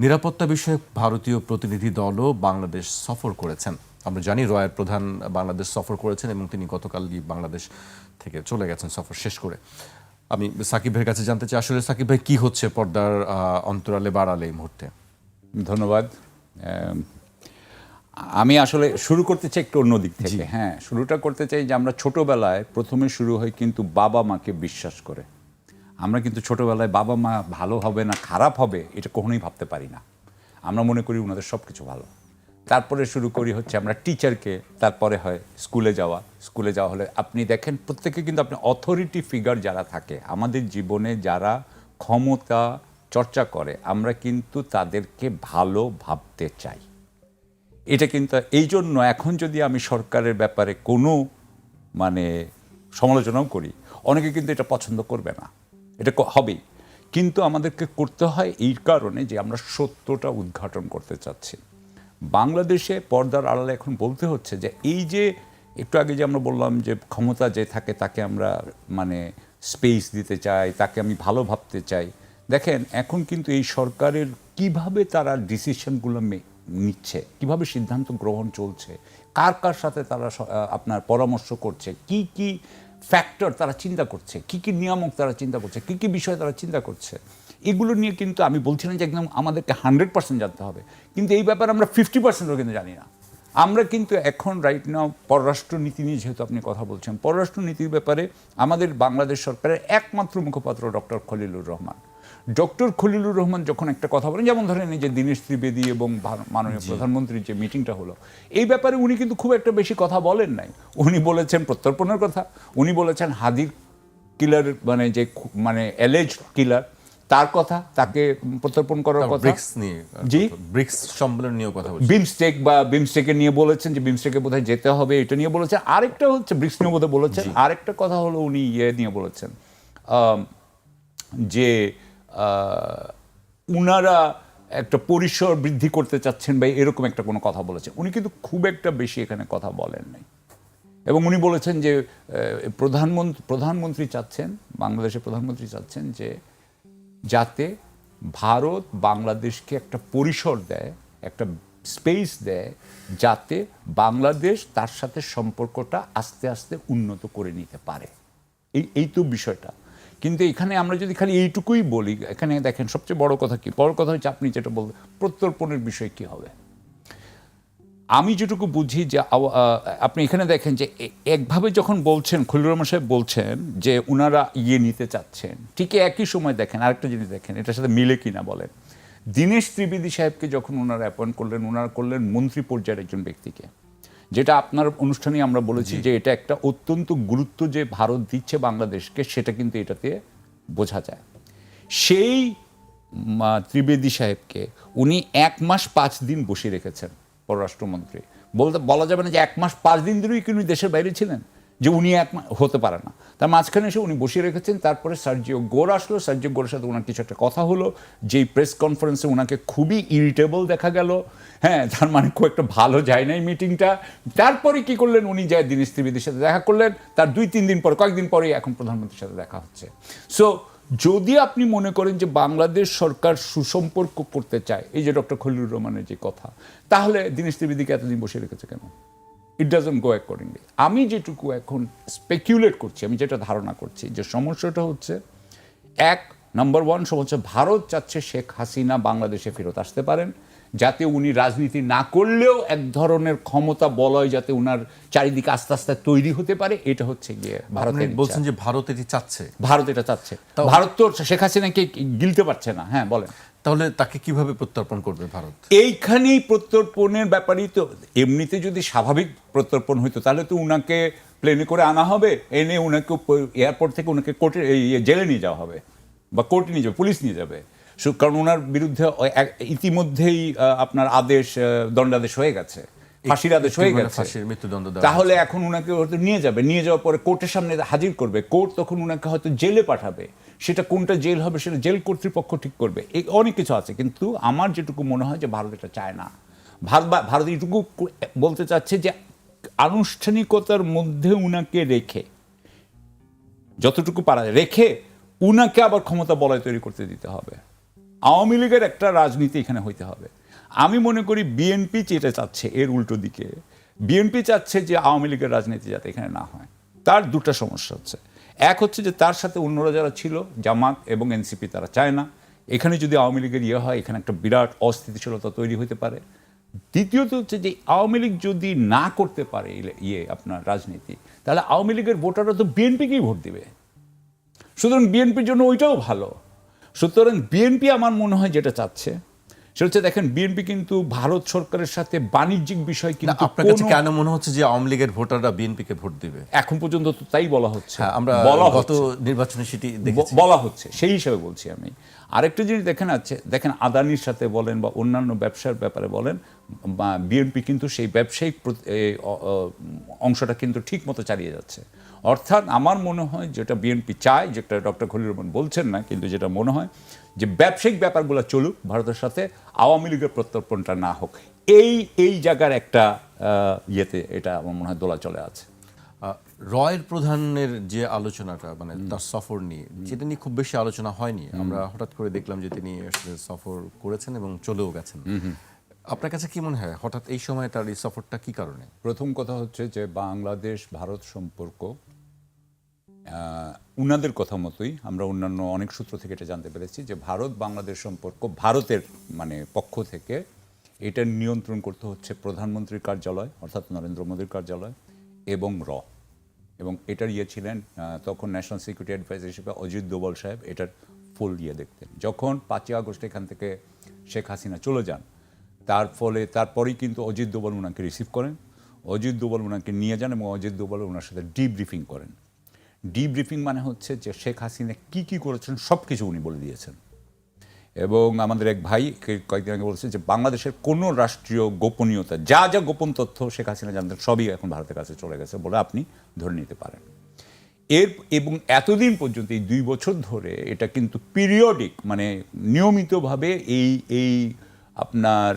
নিরাপত্তা বিষয়ক ভারতীয় প্রতিনিধি দলও বাংলাদেশ সফর করেছেন। আমরা জানি রয়ের প্রধান বাংলাদেশ সফর করেছেন এবং তিনি গতকালই বাংলাদেশ থেকে চলে গেছেন সফর শেষ করে। আমি সাকিব ভাইয়ের কাছে জানতে চাই, আসলে সাকিব ভাই কি হচ্ছে পর্দার অন্তরালে বাড়ালে এই মুহূর্তে? ধন্যবাদ। আমি আসলে শুরু করতে চাই একটু অন্য দিক থেকে। হ্যাঁ, শুরুটা করতে চাই যে আমরা ছোটবেলায় প্রথমে শুরু হয় কিন্তু বাবা মাকে বিশ্বাস করে। আমরা কিন্তু ছোটবেলায় বাবা মা ভালো হবে না খারাপ হবে এটা কখনোই ভাবতে পারি না। আমরা মনে করি ওনাদের সব কিছু ভালো। তারপরে শুরু করি হচ্ছে আমরা টিচারকে, তারপরে হয় স্কুলে যাওয়া হলে আপনি দেখেন প্রত্যেকে কিন্তু আপনি অথরিটি ফিগার যারা থাকে আমাদের জীবনে, যারা ক্ষমতা চর্চা করে, আমরা কিন্তু তাদেরকে ভালো ভাবতে চাই। এটা কিন্তু এই জন্য এখন যদি আমি সরকারের ব্যাপারে কোনো সমালোচনাও করি, অনেকে কিন্তু এটা পছন্দ করবে না, এটা হবেই, কিন্তু আমাদেরকে করতে হয় এই কারণে যে আমরা সত্যটা উদ্ঘাটন করতে চাচ্ছি। বাংলাদেশে পর্দার আড়ালে এখন বলতে হচ্ছে যে এই যে একটু আগে যে আমরা বললাম যে ক্ষমতা যে থাকে তাকে আমরা স্পেস দিতে চাই, তাকে আমি ভালো ভাবতে চাই। দেখেন এখন কিন্তু এই সরকারের কিভাবে তারা ডিসিশনগুলো নিচ্ছে, কিভাবে সিদ্ধান্ত গ্রহণ চলছে, কার কার সাথে তারা আপনার পরামর্শ করছে, কি কি ফ্যাক্টর তারা চিন্তা করছে, কি কি নিয়ামক তারা চিন্তা করছে, কি কি বিষয় তারা চিন্তা করছে, এগুলো নিয়ে কিন্তু আমি বলছি না যে একদম আমাদেরকে 100% জানতে হবে, কিন্তু এই ব্যাপারে আমরা 50%ও কিন্তু জানি না। আমরা কিন্তু এখন রাইট নাও পররাষ্ট্রনীতি নিয়ে যেহেতু আপনি কথা বলছেন, পররাষ্ট্রনীতির ব্যাপারে আমাদের বাংলাদেশ সরকারের একমাত্র মুখপাত্র ডক্টর খলিলুর রহমান। ডক্টর খলিলুর রহমান যখন একটা কথা বলেন, যেমন ধরেন এই যে দীনেশ ত্রিবেদী এবং মাননীয় প্রধানমন্ত্রীর যে মিটিংটা হলো, এই ব্যাপারে উনি কিন্তু খুব একটা বেশি কথা বলেন নাই। উনি বলেছেন প্রত্যর্পণের কথা, উনি বলেছেন হাদির কিলার যে এলেজ কিলার তার কথা, তাকে প্রত্যর্পণ করার কথা, ব্রিক্স নিয়ে, জি ব্রিক্স সম্মেলন নিয়ে কথা বলছেন, বিমস্টেকের নিয়ে বলেছেন যে বিমস্টেকে বোধহয় যেতে হবে, এটা নিয়ে বলেছেন। আরেকটা হচ্ছে ব্রিক্স নিয়ে বোধহয় বলেছেন, আরেকটা কথা হলো উনি নিয়ে বলেছেন যে উনারা একটা পরিসর বৃদ্ধি করতে চাচ্ছেন বা এরকম একটা কোনো কথা বলেছেন। উনি কিন্তু খুব একটা বেশি এখানে কথা বলেন নাই, এবং উনি বলেছেন যে প্রধানমন্ত্রী চাচ্ছেন, বাংলাদেশের প্রধানমন্ত্রী চাচ্ছেন যে যাতে ভারত বাংলাদেশকে একটা পরিসর দেয়, একটা স্পেস দেয়, যাতে বাংলাদেশ তার সাথে সম্পর্কটা আস্তে আস্তে উন্নত করে নিতে পারে। এই তো বিষয়টা। কিন্তু এখানে আমরা যদি খালি এইটুকুই বলি, এখানে দেখেন সবচেয়ে বড় কথা কি, বড় কথা হচ্ছে আপনি যেটা বলবেন প্রত্যর্পণের বিষয় কি হবে। আমি যেটুকু বুঝি যে আপনি এখানে দেখেন যে একভাবে যখন বলছেন, খলিলুর রহমান সাহেব বলছেন যে উনারা নিতে চাচ্ছেন, ঠিক একই সময় দেখেন আরেকটা জিনিস দেখেন, এটার সাথে মিলে কিনা বলেন। দীনেশ ত্রিবেদী সাহেবকে যখন ওনারা অ্যাপয়েন্ট করলেন, ওনারা করলেন মন্ত্রী পর্যায়ের একজন ব্যক্তিকে, যেটা আপনার অনুষ্ঠানে আমরা বলেছি যে এটা একটা অত্যন্ত গুরুত্ব যে ভারত দিচ্ছে বাংলাদেশকে, সেটা কিন্তু এটাতে বোঝা যায়। সেই ত্রিবেদী সাহেবকে উনি 1 মাস 5 দিন বসিয়ে রেখেছেন পররাষ্ট্রমন্ত্রী। বলা যাবে না যে 1 মাস 5 দিন ধরেই কি উনি দেশের বাইরে ছিলেন, যে উনি হতে পারে না। তার মাঝখানে এসে উনি বসিয়ে রেখেছেন। তারপরে সার্জিও গোর আসলো, সার্জিও গোরের সাথে ওনার কিছু একটা কথা হলো, যেই প্রেস কনফারেন্সে ওনাকে খুবই ইরিটেবল দেখা গেল। হ্যাঁ, তার খুব একটা ভালো যায় নাই মিটিংটা। তারপরে কি করলেন, উনি যায় দীনেশ ত্রিবেদীর সাথে দেখা করলেন। তার 2-3 দিন পর, কয়েকদিন পরেই এখন প্রধানমন্ত্রীর সাথে দেখা হচ্ছে। সো যদি আপনি মনে করেন যে বাংলাদেশ সরকার সুসম্পর্ক করতে চায়, এই যে ডক্টর খলিলুর রহমানের যে কথা, তাহলে দীনেশ ত্রিবেদীকে এতদিন বসে রেখেছে কেন? It doesn't go accordingly. আমি যেটুকু এখন স্পেকুলেট করছি, আমি যেটা ধারণা করছি যে সমস্যাটা হচ্ছে, নাম্বার 1 সমস্যা, ভারত চাচ্ছে শেখ হাসিনা বাংলাদেশে ফেরত আসতে পারেন, যাতে উনি রাজনীতি না করলেও এক ধরনের ক্ষমতা বলয় যাতে উনার চারিদিকে আস্তে আস্তে তৈরি হতে পারে। এটা হচ্ছে গিয়ে ভারতের বলছেন যে ভারত এটি চাচ্ছে, ভারত এটা চাচ্ছে। ভারত তো শেখ হাসিনাকে গিলতে পারছে না। হ্যাঁ বলেন, তাহলে তাকে কিভাবে প্রত্যর্পণ করবে ভারত? এইখানেই প্রত্যর্পণের ব্যাপারই তো। এমনিতে যদি স্বাভাবিক প্রত্যর্পণ হইতো তাহলে তো উনাকে প্লেনে করে আনা হবে, এনে উনাকে এয়ারপোর্ট থেকে উনাকে কোর্টে জেলে নিয়ে যাওয়া হবে বা কোর্টে নিয়ে যাবে, পুলিশ নিয়ে যাবে। কারণ ওনার বিরুদ্ধে ইতিমধ্যেই আপনার দণ্ডাদেশ হয়ে গেছে, ফাঁসির আদেশ হয়ে গেছে, মৃত্যুদণ্ড। তাহলে এখন উনাকে নিয়ে যাবে, নিয়ে যাওয়ার পরে কোর্টের সামনে হাজির করবে, কোর্ট তখন উনাকে হয়তো জেলে পাঠাবে। সেটা কোনটা জেল হবে সেটা জেল কর্তৃপক্ষ ঠিক করবে। এই অনেক কিছু আছে, কিন্তু আমার যেটুকু মনে হয় যে ভারত এটা চায় না। ভারত এইটুকু বলতে চাচ্ছে যে আনুষ্ঠানিকতার মধ্যে উনাকে রেখে, যতটুকু পারা যায় রেখে, উনাকে আবার ক্ষমতা বলয় তৈরি করতে দিতে হবে। আওয়ামী লীগের একটা রাজনীতি এখানে হইতে হবে। আমি মনে করি বিএনপি যেটা চাচ্ছে এর উল্টো দিকে, বিএনপি চাচ্ছে যে আওয়ামী লীগের রাজনীতি যাতে এখানে না হয়। তার দুটো সমস্যা হচ্ছে, এক হচ্ছে যে তার সাথে অন্যরা যারা ছিল জামাত এবং এনসিপি তারা চায় না এখানে যদি আওয়ামী লীগের হয় এখানে একটা বিরাট অস্থিতিশীলতা তৈরি হতে পারে। দ্বিতীয়ত হচ্ছে যে আওয়ামী লীগ যদি না করতে পারে আপনার রাজনীতি, তাহলে আওয়ামী লীগের ভোটাররা তো বিএনপিকেই ভোট দিবে। সুতরাং বিএনপির জন্য ওইটাও ভালো। সুতরাং বিএনপি আমার মনে হয় যেটা চাচ্ছে সেটা হচ্ছে, দেখেন বিএনপি কিন্তু ভারত সরকারের সাথে বাণিজ্যিক বিষয় কিন্তু আপনার কাছে কেন মনে হচ্ছে যে আওয়ামী লীগের ভোটাররা বিএনপিকে ভোট দিবে? এখন পর্যন্ত তো তাই বলা হচ্ছে। আমরা গত নির্বাচনে সেটি দেখেছি, বলা হচ্ছে, সেই হিসাবে বলছি আমি। আরেকটা জিনিস দেখেন আদানির সাথে বলেন বা অন্যান্য ব্যবসার ব্যাপারে বলেন, বিএনপি কিন্তু সেই ব্যবসায়িক অংশটা কিন্তু ঠিক মতো চালিয়ে যাচ্ছে। অর্থাৎ আমার মনে হয় যেটা বিএনপি চায়, যেটা ডক্টর খলিল রহমান বলছেন না, কিন্তু যেটা মনে হয় যে ব্যবসায়িক ব্যাপারগুলো চলুক ভারতের সাথে, আওয়ামী লীগের প্রত্যর্পণটা না হোক, এই জায়গার একটা এটা আমার মনে হয় দোলাচলে আছে। রয়ের প্রধানের যে আলোচনাটা, মানে তার সফর নিয়ে, যেটা নিয়ে খুব বেশি আলোচনা হয়নি, আমরা হঠাৎ করে দেখলাম যে তিনি আসলে সফর করেছেন এবং চলেও গেছেন। আপনার কাছে কি মনে হয় হঠাৎ এই সময় তার এই সফরটা কি কারণে? প্রথম কথা হচ্ছে যে বাংলাদেশ ভারত সম্পর্ক উনাদের কথা মতোই আমরা অন্যান্য অনেক সূত্র থেকে এটা জানতে পেরেছি যে ভারত বাংলাদেশ সম্পর্ক ভারতের পক্ষ থেকে এটা নিয়ন্ত্রণ করতে হচ্ছে প্রধানমন্ত্রীর কার্যালয় অর্থাৎ নরেন্দ্র মোদীর কার্যালয় এবং এটার ছিলেন তখন ন্যাশনাল সিকিউরিটি অ্যাডভাইজার হিসেবে অজিত দোভাল সাহেব। এটার ফুল দেখতেন। যখন 5ই আগস্ট এখান থেকে শেখ হাসিনা চলে যান, তারপরেই কিন্তু অজিত দোভাল ওনাকে রিসিভ করেন, অজিত দোভাল ওনাকে নিয়ে যান এবং অজিত দোভাল ওনার সাথে ডিব্রিফিং করেন। ডিব্রিফিং মানে হচ্ছে যে শেখ হাসিনা কি করেছেন সব কিছু উনি বলে দিয়েছেন। এবং আমাদের এক ভাই কয়েকদিন আগে বলছে যে বাংলাদেশের কোনো রাষ্ট্রীয় গোপনীয়তা যা গোপন তথ্য শেখ হাসিনা জানতেন সবই এখন ভারতের কাছে চলে গেছে বলে আপনি ধরে নিতে পারেন। এবং এতদিন পর্যন্ত এই 2 বছর ধরে এটা কিন্তু পিরিয়ডিক নিয়মিতভাবে এই আপনার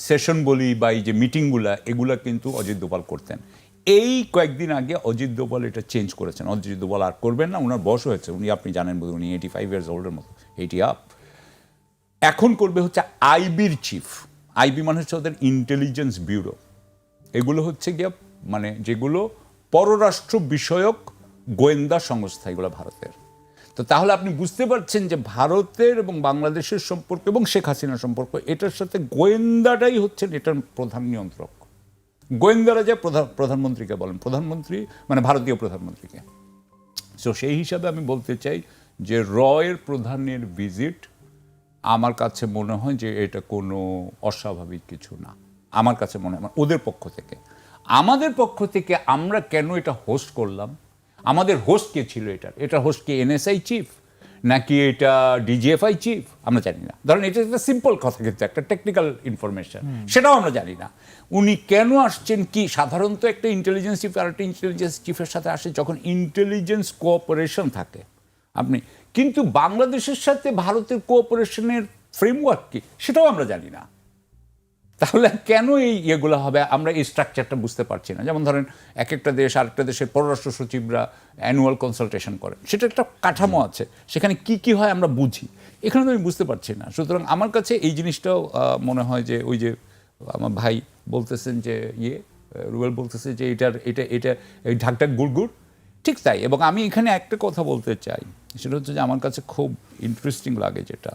সেশন বলি বা এই যে মিটিংগুলা এগুলা কিন্তু অজিত দোভাল করতেন। এই কয়েকদিন আগে অজিত দোভাল এটা চেঞ্জ করেছেন। অজিত দোভাল আর করবেন না, ওনার বয়স হয়েছে, আপনি জানেন বোধ উনি 85 ইয়ার্স ওল্ডের মতো, 80 আপ। এখন করবে হচ্ছে আইবির চিফ। আইবি মানে হচ্ছে ওদের ইন্টেলিজেন্স ব্যুরো। এগুলো হচ্ছে গিয়ে যেগুলো পররাষ্ট্র বিষয়ক গোয়েন্দা সংস্থা, এগুলো ভারতের। তো তাহলে আপনি বুঝতে পারছেন যে ভারতের এবং বাংলাদেশের সম্পর্ক এবং শেখ হাসিনার সম্পর্ক, এটার সাথে গোয়েন্দাটাই হচ্ছেন এটার প্রধান নিয়ন্ত্রক। গোয়েন্দারা যে প্রধানমন্ত্রীকে বলেন, প্রধানমন্ত্রী ভারতীয় প্রধানমন্ত্রীকে। সো সেই হিসাবে আমি বলতে চাই যে রয়ের প্রধানের ভিজিট আমার কাছে মনে হয় যে এটা কোনো অস্বাভাবিক কিছু না। আমার কাছে মনে হয় ওদের পক্ষ থেকে। আমাদের পক্ষ থেকে আমরা কেন এটা হোস্ট করলাম, আমাদের হোস্ট কে ছিল, এটা হোস্ট কি এনএসআই চিফ নাকি এটা ডিজিএফআই চিফ, আমরা জানি না। ধরেন এটা একটা সিম্পল কথা, কিন্তু একটা টেকনিক্যাল ইনফরমেশন, সেটাও আমরা জানি না। উনি কেন আসছেন, কি সাধারণত একটা ইন্টেলিজেন্স চিফ আর একটা ইন্টেলিজেন্স চিফের সাথে আসে যখন ইন্টেলিজেন্স কোঅপারেশন থাকে কিন্তু বাংলাদেশের সাথে ভারতের কোঅপারেশনের ফ্রেমওয়ার্ক কি সেটাও আমরা জানি না। তাহলে কেন এগুলো হবে, আমরা এই স্ট্রাকচারটা বুঝতে পারছি না। যেমন ধরেন এক একটা দেশ আরেকটা দেশের পররাষ্ট্র সচিবরা অ্যানুয়াল কনসালটেশন করেন, সেটা একটা কাঠামো আছে, সেখানে কি হয় আমরা বুঝি, এখানে তো আমি বুঝতে পারছি না। সুতরাং আমার কাছে এই জিনিসটাও মনে হয় যে ওই যে আমার ভাই বলতেছেন যে রুবেল বলতেছে যে এটা এই ঢাকঢাক গুড়গুড়, ঠিক তাই। এবং আমি এখানে একটা কথা বলতে চাই, সেটা হচ্ছে যে আমার কাছে খুব ইন্টারেস্টিং লাগে, যেটা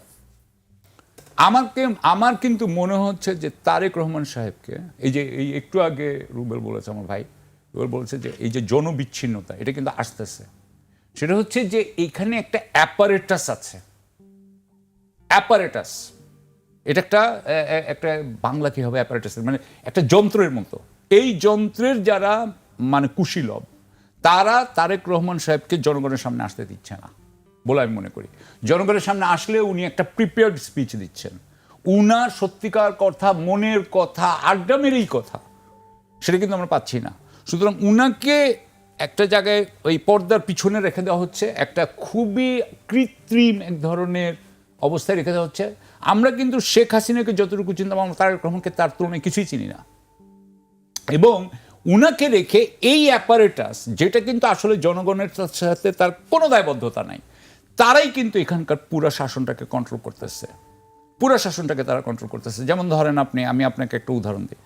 আমার কিন্তু মনে হচ্ছে যে তারেক রহমান সাহেবকে এই একটু আগে রুবেল বলেছে, আমার ভাই রুবেল বলেছে যে এই যে জনবিচ্ছিন্নতা এটা কিন্তু আসতেছে, সেটা হচ্ছে যে এখানে একটা অ্যাপারেটাস আছে। অ্যাপারেটাস এটা একটা বাংলা কি হবে অ্যাপারেটাস, একটা যন্ত্রের মতো। এই যন্ত্রের যারা কুশীলব, তারা তারেক রহমান সাহেবকে জনগণের সামনে আসতে দিচ্ছে না বলে আমি মনে করি। জনগণের সামনে আসলে উনি একটা প্রিপেয়ার্ড স্পিচ দিচ্ছেন, উনার সত্যিকার কথা, মনের কথা, আড্ডা মেরেই কথা, সেটা কিন্তু আমরা পাচ্ছি না। সুতরাং উনাকে একটা জায়গায় ওই পর্দার পিছনে রেখে দেওয়া হচ্ছে, একটা খুবই কৃত্রিম এক ধরনের অবস্থায় রেখে দেওয়া হচ্ছে। আমরা কিন্তু শেখ হাসিনাকে যতটুকু চিন্তা তারেক রহমানকে তার তুলনায় কিছুই চিনি না। এবং উনাকে রেখে এই অ্যাপারেটাস, যেটা কিন্তু আসলে জনগণের সাথে তার কোনো দায়বদ্ধতা নাই, তারাই কিন্তু এখানকার পুরা শাসনটাকে কন্ট্রোল করতেছে, পুরা শাসনটাকে তারা কন্ট্রোল করতেছে। যেমন ধরেন আমি আপনাকে একটা উদাহরণ দিই।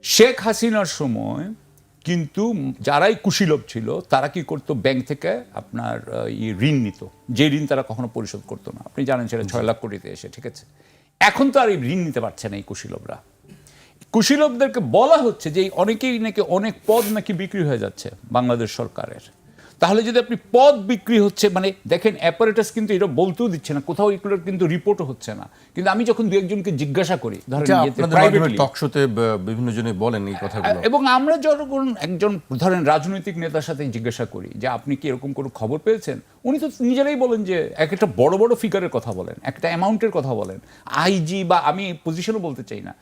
শেখ হাসিনার সময় কিন্তু যারাই কুশীলভ ছিল তারা কি করতো, ব্যাংক থেকে আপনার ঋণ নিত, যে ঋণ তারা কখনো পরিশোধ করতো না। আপনি জানেন সেটা 6 লাখ কোটিতে এসে, ঠিক আছে। এখন তো আর এই ঋণ নিতে পারছে না এই কুশীলভরা। কুশীলভদেরকে বলা হচ্ছে যে অনেকেই নাকি অনেক পদ নাকি বিক্রি হয়ে যাচ্ছে বাংলাদেশ সরকারের। তাহলে যদি আপনি পদ বিক্রি হচ্ছে, মানে দেখেন অ্যাপারেটাস কিন্তু এটা বলতেও দিচ্ছে না, কোথাও এগুলোর কিন্তু রিপোর্টও হচ্ছে না। কিন্তু আমি যখন দু একজনকে জিজ্ঞাসা করি, ধরেন প্রাইভেটলি টক শোতে বিভিন্ন জনে বলেন এই কথাগুলো, এবং আমরা যখন একজন ধরেন রাজনৈতিক নেতার সাথে জিজ্ঞাসা করি যে আপনি কি এরকম কোনো খবর পেয়েছেন, উনি তো নিজেরাই বলেন যে একটা বড় বড় ফিগারের কথা বলেন, একটা অ্যামাউন্টের কথা বলেন, আইজি বা আমি পজিশনও বলতে চাই না,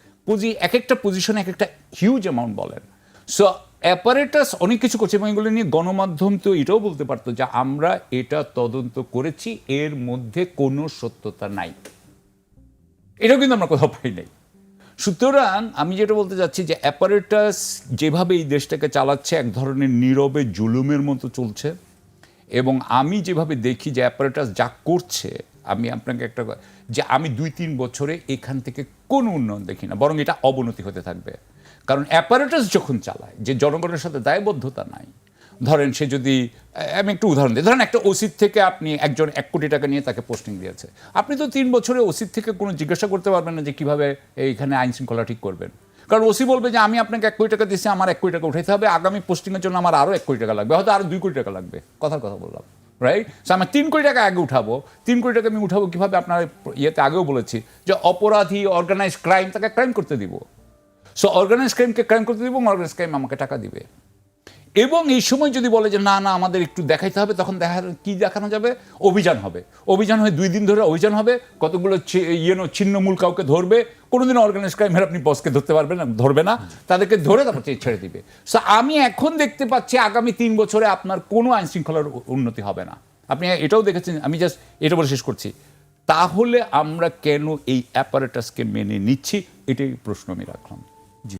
এক একটা পজিশনে এক একটা হিউজ অ্যামাউন্ট বলেন। সো অ্যাপারেটাস অনেক কিছু করছে এবং এগুলো নিয়ে গণমাধ্যম তো এটাও বলতে পারতো যে আমরা এটা তদন্ত করেছি, এর মধ্যে কোনো সত্যতা নাই, এটাও কিন্তু আমরা কোথাও পাই নাই। সুতরাং আমি যেটা বলতে চাচ্ছি যে অ্যাপারেটাস যেভাবে এই দেশটাকে চালাচ্ছে এক ধরনের নীরবে জুলুমের মতো চলছে। এবং আমি যেভাবে দেখি যে অ্যাপারেটাস যা করছে, আমি আপনাকে একটা যে আমি 2-3 বছরে এখান থেকে কোনো উন্নয়ন দেখি না, বরং এটা অবনতি হতে থাকবে। কারণ অ্যাপারেটাস যখন চালায়, যে জনগণের সাথে দায়বদ্ধতা নাই, ধরেন সে যদি, আমি একটু উদাহরণ দিই, ধরেন একটা ওসির থেকে আপনি একজন 1 কোটি টাকা নিয়ে তাকে পোস্টিং দিয়েছে, আপনি তো 3 বছরে ওসির থেকে কোনো জিজ্ঞাসা করতে পারবেন না যে কীভাবে এইখানে আইন শৃঙ্খলা ঠিক করবেন। কারণ ওসি বলবে যে আমি আপনাকে 1 কোটি টাকা দিচ্ছি, আমার 1 কোটি টাকা উঠাইতে হবে, আগামী পোস্টিংয়ের জন্য আমার আরও 1 কোটি টাকা লাগবে, হয়তো আরও 2 কোটি টাকা লাগবে, কথার কথা বললাম, রাইট। সো আমি 3 কোটি টাকা আগে উঠাবো, 3 কোটি টাকা আমি উঠাবো কীভাবে, আপনার ইয়েতে আগেও বলেছি যে অপরাধী অর্গানাইজ ক্রাইম, তাকে ক্রাইম করতে দিব। সো অর্গানাইজ ক্রাইমকে ক্রাইম করতে দিব, অর্গানাইজ ক্রাইম আমাকে টাকা দিবে। এবং এই সময় যদি বলে যে না না আমাদের একটু দেখাইতে হবে, তখন কি দেখানো যাবে, অভিযান হবে। অভিযান হয়ে 2 দিন ধরে অভিযান হবে, কতগুলো ছিন্নমূল কাউকে ধরবে, কোনোদিন অর্গানাইজ ক্রাইমের আপনি বসকে ধরতে পারবেন না, ধরবে না, তাদেরকে ধরে তারপর ছেড়ে দিবে। সো আমি এখন দেখতে পাচ্ছি আগামী 3 বছরে আপনার কোনো আইন শৃঙ্খলার উন্নতি হবে না। আপনি এটাও দেখেছেন, আমি জাস্ট এটা বলে শেষ করছি। তাহলে আমরা কেন এই অ্যাপারেটাসকে মেনে নিচ্ছি, এটাই প্রশ্ন আমি রাখলাম।